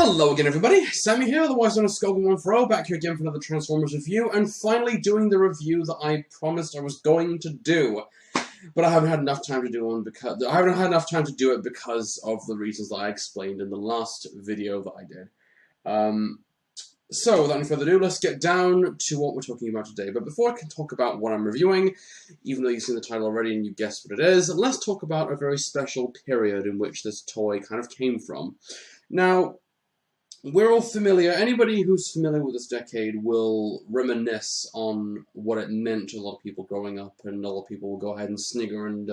Hello again, everybody. Sammy here, otherwise known as Skogan140, back here again for another Transformers review, and finally doing the review that I promised I was going to do. But I haven't had enough time to do it because of the reasons that I explained in the last video that I did. So, without any further ado, let's get down to what we're talking about today. But before I can talk about what I'm reviewing, even though you've seen the title already and you guessed what it is, let's talk about a very special period in which this toy kind of came from. Now, we're all familiar, anybody who's familiar with this decade will reminisce on what it meant to a lot of people growing up, and a lot of people will go ahead and snigger and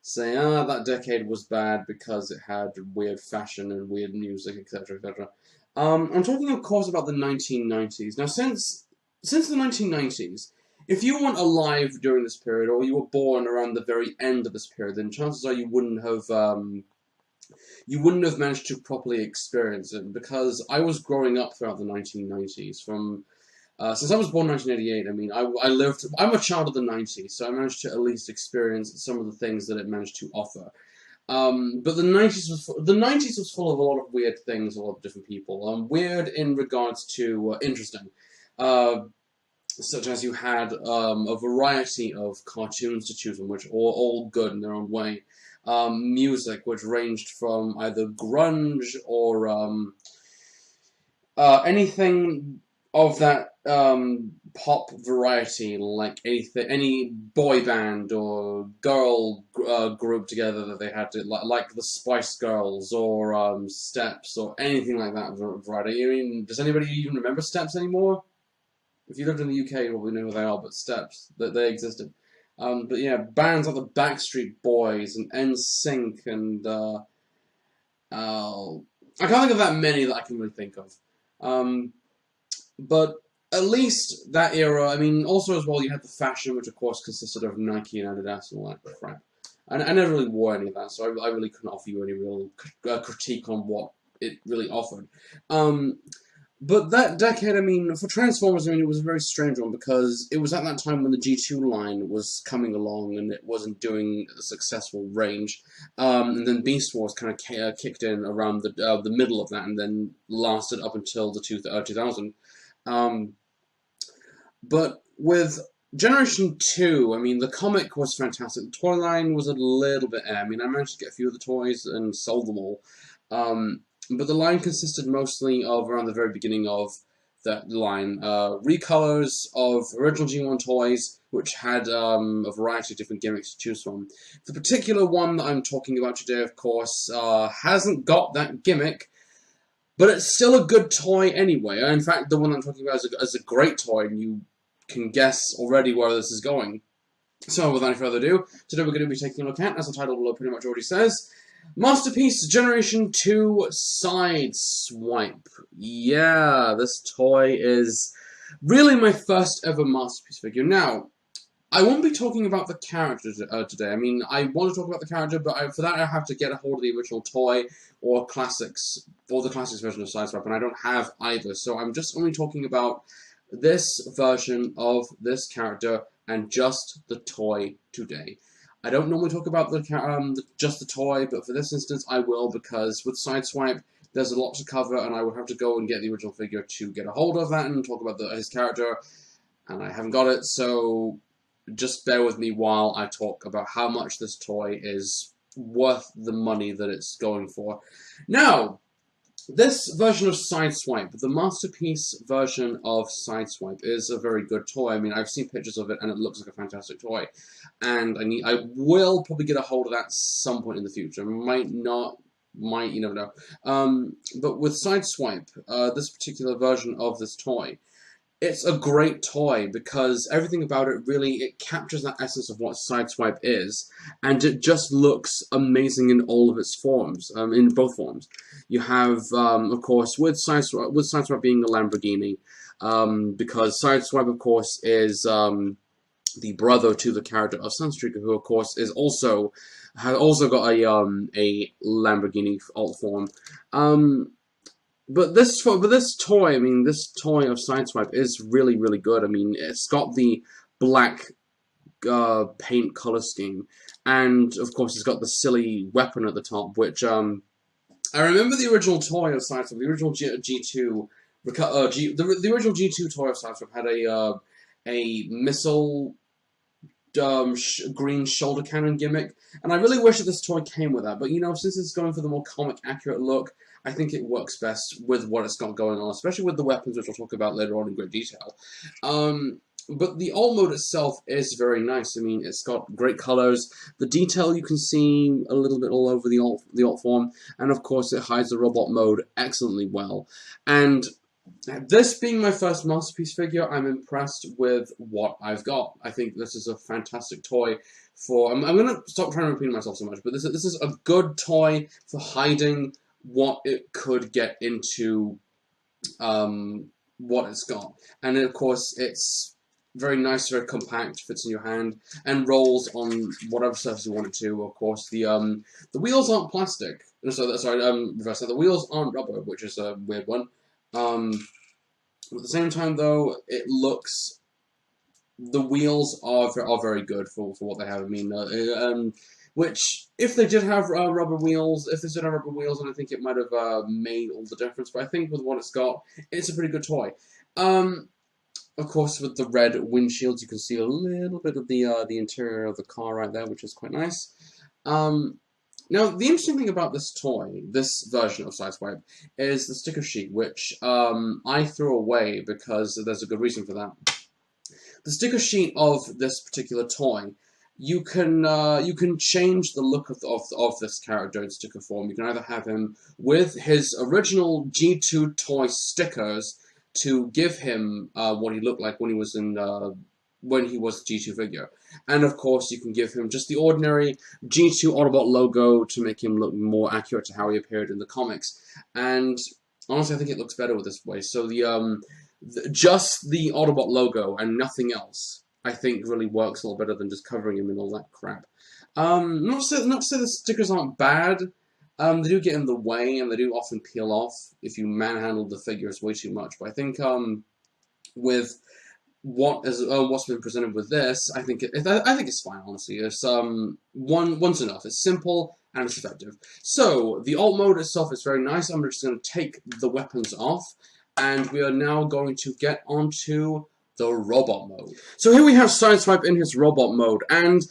say, that decade was bad because it had weird fashion and weird music, etc., etc. I'm talking, of course, about the 1990s. Now, since the 1990s, if you weren't alive during this period, or you were born around the very end of this period, then chances are you wouldn't have managed to properly experience it, because I was growing up throughout the 1990s. Since I was born in 1988, I mean, I'm a child of the 90s, so I managed to at least experience some of the things that it managed to offer. But the 90s was full of a lot of weird things, a lot of different people. Weird in regards to interesting. Such as you had a variety of cartoons to choose from, which were all good in their own way. Music, which ranged from either grunge or anything of that pop variety, like any boy band or girl group together that they had, like the Spice Girls or Steps or anything like that variety. I mean, does anybody even remember Steps anymore? If you lived in the UK, you probably know who they are, but Steps, that they existed. But yeah, bands like the Backstreet Boys and NSYNC and I can't think of that many that I can really think of. But at least that era, I mean, also as well, you had the fashion, which of course consisted of Nike and Adidas and all that crap. And I never really wore any of that, so I really couldn't offer you any real critique on what it really offered. But that decade, I mean, for Transformers, I mean, it was a very strange one, because it was at that time when the G2 line was coming along and it wasn't doing a successful range. And then Beast Wars kind of kicked in around the middle of that, and then lasted up until the 2000. But with Generation 2, I mean, the comic was fantastic. The toy line was a little bit I mean, I managed to get a few of the toys and sold them all. But the line consisted mostly of, around the very beginning of that line, recolors of original G1 toys, which had a variety of different gimmicks to choose from. The particular one that I'm talking about today, of course, hasn't got that gimmick, but it's still a good toy anyway. In fact, the one I'm talking about is a great toy, and you can guess already where this is going. So, without any further ado, today we're going to be taking a look at, as the title below pretty much already says, Masterpiece Generation 2 Sideswipe. Yeah, this toy is really my first ever Masterpiece figure. Now, I won't be talking about the character today. I mean, I want to talk about the character, but for that I have to get a hold of the original toy or classics, or the classics version of Sideswipe, and I don't have either. So I'm just only talking about this version of this character and just the toy today. I don't normally talk about just the toy, but for this instance I will, because with Sideswipe there's a lot to cover, and I would have to go and get the original figure to get a hold of that and talk about his character, and I haven't got it, so just bear with me while I talk about how much this toy is worth the money that it's going for. Now, this version of Sideswipe, the Masterpiece version of Sideswipe, is a very good toy. I mean, I've seen pictures of it, and it looks like a fantastic toy. And I will probably get a hold of that at some point in the future. Might not, might, you never know. But with Sideswipe, this particular version of this toy, it's a great toy, because everything about it it captures that essence of what Sideswipe is, and it just looks amazing in all of its forms, in both forms. You have, of course, with Sideswipe being a Lamborghini, because Sideswipe, of course, is the brother to the character of Sunstreaker, who, of course, has also got a Lamborghini alt form. But this toy, I mean, this toy of Sideswipe is really, really good. I mean, it's got the black paint color scheme, and of course, it's got the silly weapon at the top, which I remember the original toy of Sideswipe, the original G2, the original G2 toy of Sideswipe had a missile green shoulder cannon gimmick, and I really wish that this toy came with that. But you know, since it's going for the more comic accurate look, I think it works best with what it's got going on, especially with the weapons, which I'll talk about later on in great detail. But the alt mode itself is very nice. I mean, it's got great colors. The detail you can see a little bit all over the alt form, and of course it hides the robot mode excellently well. And this being my first masterpiece figure, I'm impressed with what I've got. I think this is a fantastic toy for. I'm going to stop trying to repeat myself so much, but this is a good toy for hiding what it could get into, what it's got, and of course it's very nice, very compact, fits in your hand, and rolls on whatever surface you want it to. Of course, the wheels aren't plastic. Reverse that. The wheels aren't rubber, which is a weird one. At the same time, though, it looks. The wheels are very good for what they have. I mean, which if they did have rubber wheels, then I think it might have made all the difference. But I think with what it's got, it's a pretty good toy. Of course, with the red windshields, you can see a little bit of the interior of the car right there, which is quite nice. Now, the interesting thing about this toy, this version of Sideswipe, is the sticker sheet, which I threw away because there's a good reason for that. The sticker sheet of this particular toy, you can change the look of this character in sticker form. You can either have him with his original G2 toy stickers to give him what he looked like when he was when he was the G2 figure. And of course, you can give him just the ordinary G2 Autobot logo to make him look more accurate to how he appeared in the comics. And honestly, I think it looks better with this way. So just the Autobot logo and nothing else, I think really works a lot better than just covering him in all that crap. Not to say the stickers aren't bad. They do get in the way, and they do often peel off if you manhandle the figures way too much. But I think with what's been presented with this, I think it's fine. Honestly, it's one's enough. It's simple and it's effective. So the alt mode itself is very nice. I'm just going to take the weapons off, and we are now going to get onto the robot mode. So here we have Sideswipe in his robot mode, and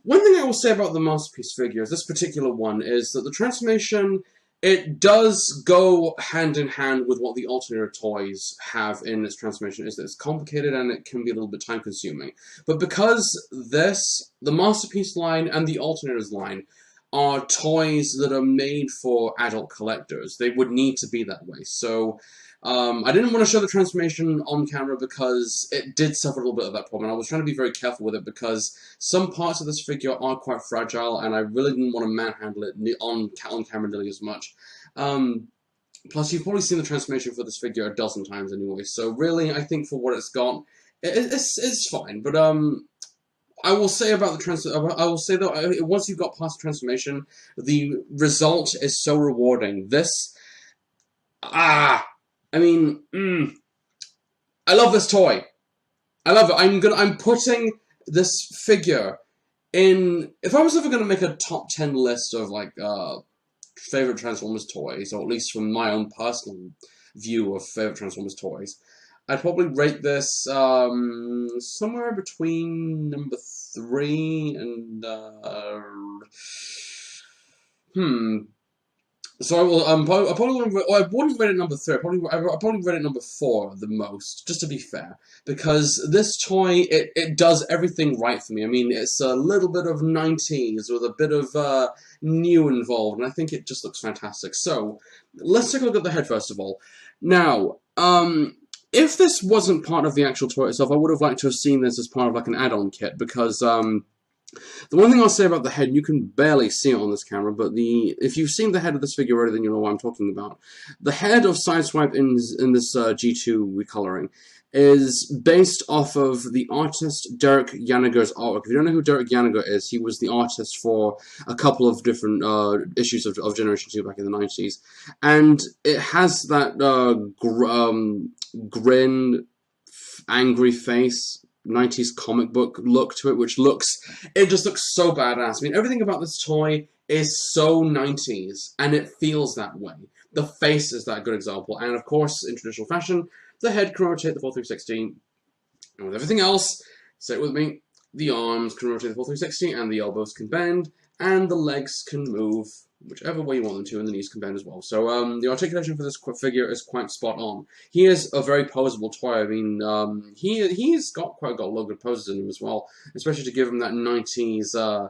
one thing I will say about the Masterpiece figures, this particular one, is that the transformation, it does go hand in hand with what the alternator toys have in its transformation. Is that it's complicated and it can be a little bit time consuming. But because the Masterpiece line and the alternators line are toys that are made for adult collectors, they would need to be that way. So I didn't want to show the transformation on camera because it did suffer a little bit of that problem. And I was trying to be very careful with it because some parts of this figure are quite fragile, and I really didn't want to manhandle it on camera nearly as much. Plus, you've probably seen the transformation for this figure a dozen times anyway. So really, I think for what it's got, it's fine. But I will say about the I will say though, once you've got past the transformation, the result is so rewarding. I mean, I love this toy. I love it. I'm putting this figure in. If I was ever going to make a top 10 list of like favorite Transformers toys, or at least from my own personal view of favorite Transformers toys, I'd probably rate this somewhere between number 3 and So I will. I wouldn't rate it number 3. I probably rate it number 4 the most, just to be fair, because this toy it does everything right for me. I mean, it's a little bit of 90s with a bit of new involved, and I think it just looks fantastic. So let's take a look at the head first of all. Now, if this wasn't part of the actual toy itself, I would have liked to have seen this as part of like an add-on kit, because the one thing I'll say about the head, you can barely see it on this camera, but if you've seen the head of this figure already, then you know what I'm talking about. The head of Sideswipe in this G2 recoloring is based off of the artist Derek Yaniger's artwork. If you don't know who Derek Yaniger is, he was the artist for a couple of different issues of Generation 2 back in the 90s. And it has that grin, angry face, 90s comic book look to it, which it just looks so badass. I mean, everything about this toy is so 90s, and it feels that way. The face is that good example, and of course, in traditional fashion, the head can rotate the full 360, and with everything else, say it with me, the arms can rotate the full 360, and the elbows can bend, and the legs can move whichever way you want them to, and the knees can bend as well. So the articulation for this figure is quite spot on. He is a very poseable toy. I mean, he's got a lot of good poses in him as well, especially to give him that 90s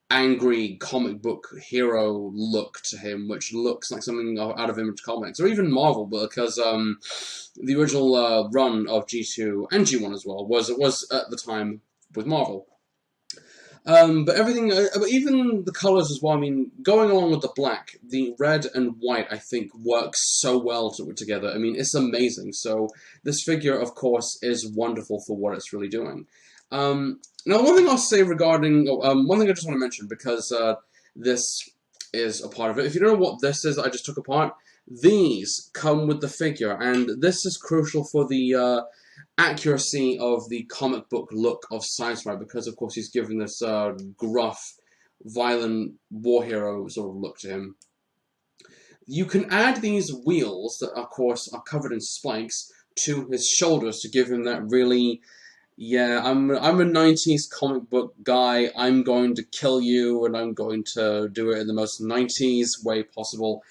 angry comic book hero look to him, which looks like something out of Image Comics, or even Marvel, because the original run of G2 and G1 as well was at the time with Marvel. But everything, but even the colours as well, I mean, going along with the black, the red and white, I think, works so well together. I mean, it's amazing. So this figure, of course, is wonderful for what it's really doing. Now, one thing I'll say regarding, one thing I just want to mention, because this is a part of it. If you don't know what this is, I just took apart. These come with the figure, and this is crucial for the accuracy of the comic book look of Sideswipe, because of course he's given this gruff, violent war hero sort of look to him. You can add these wheels that of course are covered in spikes to his shoulders to give him that really, yeah, I'm a 90s comic book guy, I'm going to kill you and I'm going to do it in the most 90s way possible.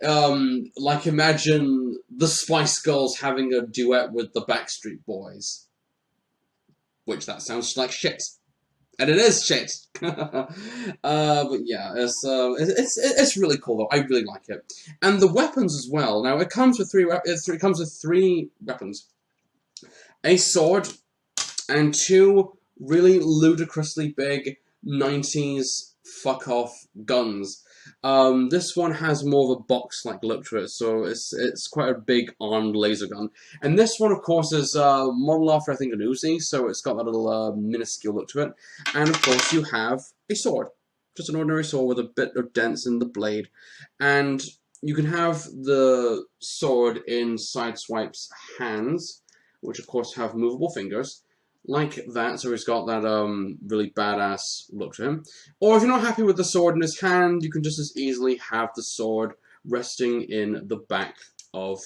Like imagine the Spice Girls having a duet with the Backstreet Boys. Which that sounds like shit. And it is shit. But yeah, it's really cool though. I really like it. And the weapons as well. Now it comes with three weapons. A sword and two really ludicrously big 90s fuck off guns. This one has more of a box-like look to it, so it's quite a big armed laser gun. And this one, of course, is modeled after, I think, an Uzi, so it's got that little minuscule look to it. And, of course, you have a sword. Just an ordinary sword with a bit of dents in the blade. And you can have the sword in Sideswipe's hands, which, of course, have movable fingers. Like that, so he's got that really badass look to him. Or if you're not happy with the sword in his hand, you can just as easily have the sword resting in the back of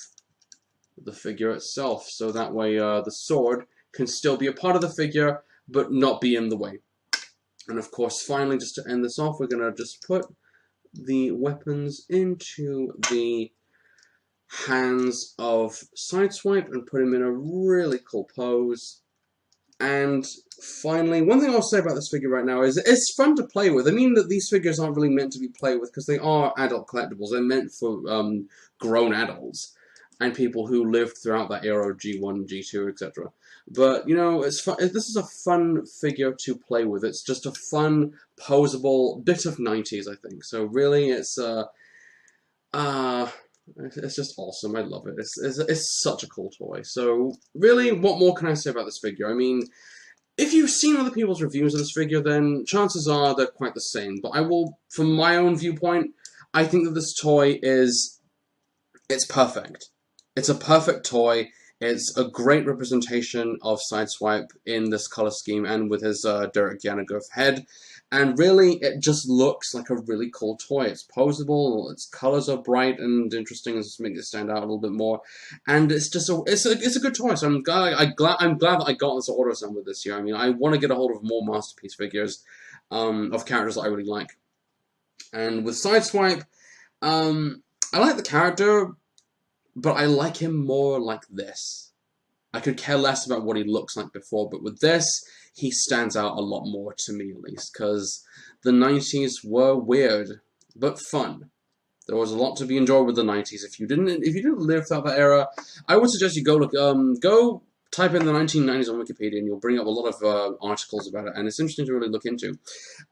the figure itself. So that way the sword can still be a part of the figure, but not be in the way. And of course, finally, just to end this off, we're going to just put the weapons into the hands of Sideswipe and put him in a really cool pose. And finally, one thing I'll say about this figure right now is it's fun to play with. I mean that these figures aren't really meant to be played with because they are adult collectibles. They're meant for grown adults and people who lived throughout that era of G1, G2, etc. But, you know, it's fun. This is a fun figure to play with. It's just a fun, posable bit of 90s, I think. So really, it's just awesome. I love it. It's such a cool toy. So really, what more can I say about this figure? I mean, if you've seen other people's reviews of this figure, then chances are they're quite the same. But I will, from my own viewpoint, I think that this toy it's perfect. It's a perfect toy. It's a great representation of Sideswipe in this color scheme and with his Derek Yanagov head. And really, it just looks like a really cool toy. It's poseable, its colors are bright and interesting, and just make it stand out a little bit more. And it's just it's a good toy. So I'm glad that I got this order assembled this year. I mean, I want to get a hold of more Masterpiece figures of characters that I really like. And with Sideswipe, I like the character, but I like him more like this. I could care less about what he looks like before, but with this, he stands out a lot more to me, at least, because the 90s were weird, but fun. There was a lot to be enjoyed with the 90s. If you didn't live throughout that era, I would suggest you go type in the 1990s on Wikipedia, and you'll bring up a lot of articles about it, and it's interesting to really look into.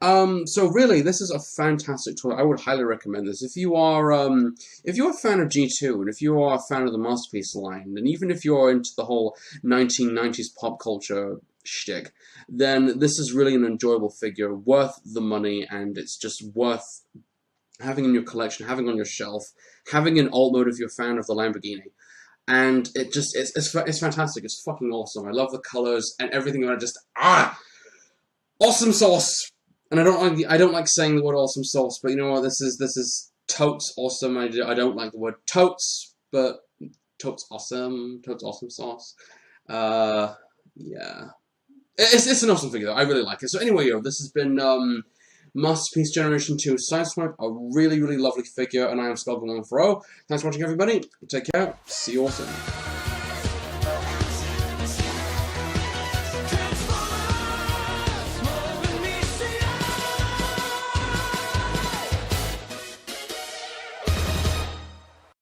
So really, this is a fantastic toy. I would highly recommend this. If you're a fan of G2, and if you are a fan of the Masterpiece line, and even if you're into the whole 1990s pop culture shtick, then this is really an enjoyable figure, worth the money, and it's just worth having in your collection, having on your shelf, having an alt mode if you're a fan of the Lamborghini. And it's fantastic. It's fucking awesome. I love the colors and everything about it. Just awesome sauce. And I don't like saying the word awesome sauce, but you know what? This is totes awesome. I don't like the word totes, but totes awesome sauce. Yeah. It's an awesome figure, though. I really like it. So anyway, yo, this has been Masterpiece Generation 2 Sideswipe, a really, really lovely figure, and I am Skullgirl140. Thanks for watching, everybody. Take care. See you all soon.